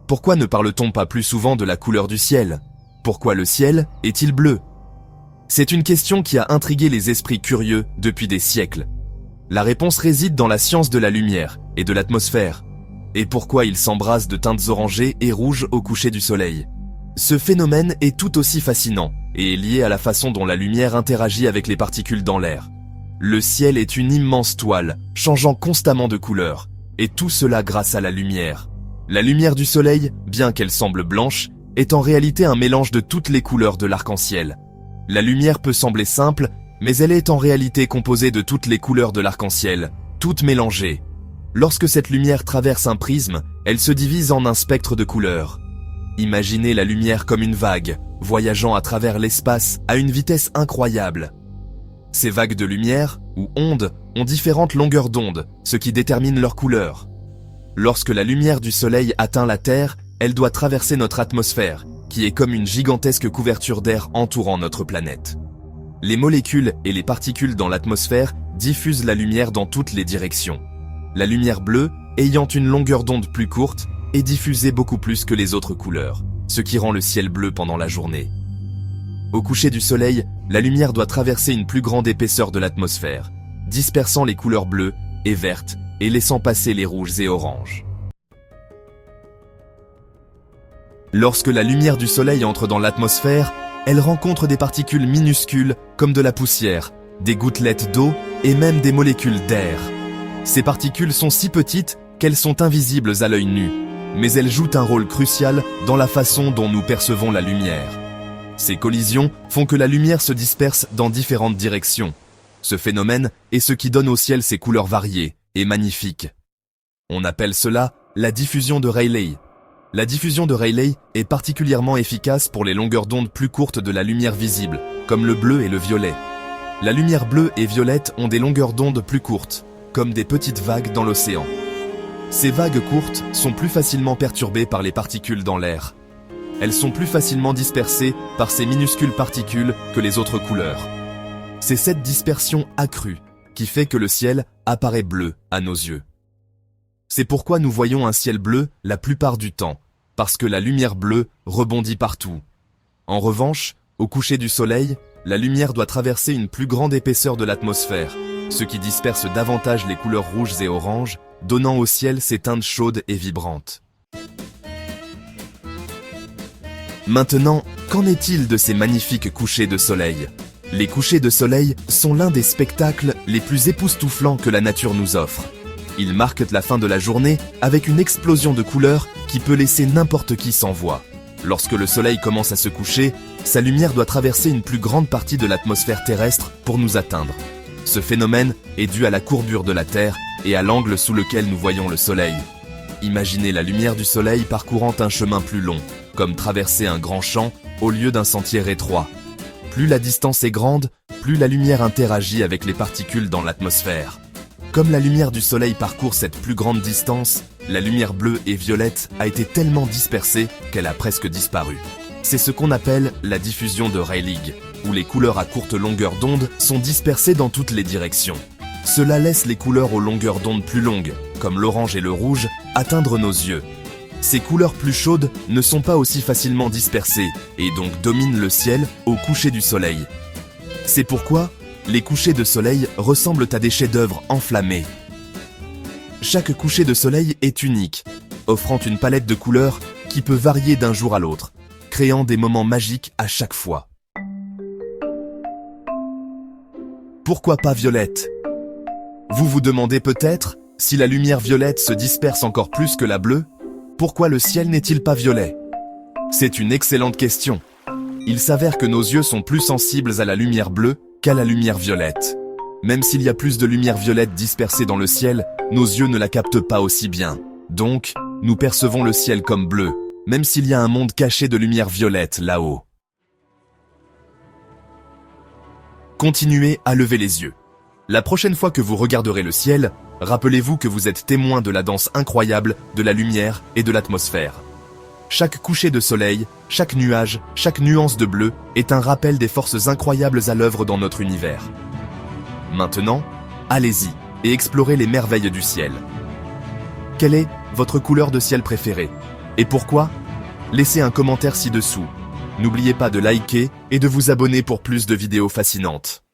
Pourquoi ne parle-t-on pas plus souvent de la couleur du ciel? Pourquoi le ciel est-il bleu? C'est une question qui a intrigué les esprits curieux depuis des siècles. La réponse réside dans la science de la lumière et de l'atmosphère. Et pourquoi il s'embrase de teintes orangées et rouges au coucher du soleil? Ce phénomène est tout aussi fascinant et est lié à la façon dont la lumière interagit avec les particules dans l'air. Le ciel est une immense toile, changeant constamment de couleur, et tout cela grâce à la lumière. La lumière du soleil, bien qu'elle semble blanche, est en réalité un mélange de toutes les couleurs de l'arc-en-ciel. La lumière peut sembler simple, mais elle est en réalité composée de toutes les couleurs de l'arc-en-ciel, toutes mélangées. Lorsque cette lumière traverse un prisme, elle se divise en un spectre de couleurs. Imaginez la lumière comme une vague, voyageant à travers l'espace à une vitesse incroyable. Ces vagues de lumière, ou ondes, ont différentes longueurs d'onde, ce qui détermine leur couleur. Lorsque la lumière du soleil atteint la Terre, elle doit traverser notre atmosphère, qui est comme une gigantesque couverture d'air entourant notre planète. Les molécules et les particules dans l'atmosphère diffusent la lumière dans toutes les directions. La lumière bleue, ayant une longueur d'onde plus courte, est diffusée beaucoup plus que les autres couleurs, ce qui rend le ciel bleu pendant la journée. Au coucher du soleil, la lumière doit traverser une plus grande épaisseur de l'atmosphère, dispersant les couleurs bleues et vertes et laissant passer les rouges et oranges. Lorsque la lumière du soleil entre dans l'atmosphère, elle rencontre des particules minuscules comme de la poussière, des gouttelettes d'eau et même des molécules d'air. Ces particules sont si petites qu'elles sont invisibles à l'œil nu, mais elles jouent un rôle crucial dans la façon dont nous percevons la lumière. Ces collisions font que la lumière se disperse dans différentes directions. Ce phénomène est ce qui donne au ciel ses couleurs variées et magnifiques. On appelle cela la diffusion de Rayleigh. La diffusion de Rayleigh est particulièrement efficace pour les longueurs d'onde plus courtes de la lumière visible, comme le bleu et le violet. La lumière bleue et violette ont des longueurs d'onde plus courtes, comme des petites vagues dans l'océan. Ces vagues courtes sont plus facilement perturbées par les particules dans l'air. Elles sont plus facilement dispersées par ces minuscules particules que les autres couleurs. C'est cette dispersion accrue qui fait que le ciel apparaît bleu à nos yeux. C'est pourquoi nous voyons un ciel bleu la plupart du temps, parce que la lumière bleue rebondit partout. En revanche, au coucher du soleil, la lumière doit traverser une plus grande épaisseur de l'atmosphère, ce qui disperse davantage les couleurs rouges et oranges, donnant au ciel ses teintes chaudes et vibrantes. Maintenant, qu'en est-il de ces magnifiques couchers de soleil? Les couchers de soleil sont l'un des spectacles les plus époustouflants que la nature nous offre. Ils marquent la fin de la journée avec une explosion de couleurs qui peut laisser n'importe qui sans voix. Lorsque le soleil commence à se coucher, sa lumière doit traverser une plus grande partie de l'atmosphère terrestre pour nous atteindre. Ce phénomène est dû à la courbure de la Terre et à l'angle sous lequel nous voyons le soleil. Imaginez la lumière du soleil parcourant un chemin plus long, comme traverser un grand champ au lieu d'un sentier étroit. Plus la distance est grande, plus la lumière interagit avec les particules dans l'atmosphère. Comme la lumière du soleil parcourt cette plus grande distance, la lumière bleue et violette a été tellement dispersée qu'elle a presque disparu. C'est ce qu'on appelle la diffusion de Rayleigh, où les couleurs à courte longueur d'onde sont dispersées dans toutes les directions. Cela laisse les couleurs aux longueurs d'onde plus longues, comme l'orange et le rouge, atteindre nos yeux. Ces couleurs plus chaudes ne sont pas aussi facilement dispersées et donc dominent le ciel au coucher du soleil. C'est pourquoi les couchers de soleil ressemblent à des chefs-d'œuvre enflammés. Chaque coucher de soleil est unique, offrant une palette de couleurs qui peut varier d'un jour à l'autre, créant des moments magiques à chaque fois. Pourquoi pas violette? Vous vous demandez peut-être, si la lumière violette se disperse encore plus que la bleue, pourquoi le ciel n'est-il pas violet? C'est une excellente question. Il s'avère que nos yeux sont plus sensibles à la lumière bleue qu'à la lumière violette. Même s'il y a plus de lumière violette dispersée dans le ciel, nos yeux ne la captent pas aussi bien. Donc, nous percevons le ciel comme bleu, même s'il y a un monde caché de lumière violette là-haut. Continuez à lever les yeux. La prochaine fois que vous regarderez le ciel, rappelez-vous que vous êtes témoin de la danse incroyable de la lumière et de l'atmosphère. Chaque coucher de soleil, chaque nuage, chaque nuance de bleu est un rappel des forces incroyables à l'œuvre dans notre univers. Maintenant, allez-y et explorez les merveilles du ciel. Quelle est votre couleur de ciel préférée? Et pourquoi? Laissez un commentaire ci-dessous. N'oubliez pas de liker et de vous abonner pour plus de vidéos fascinantes.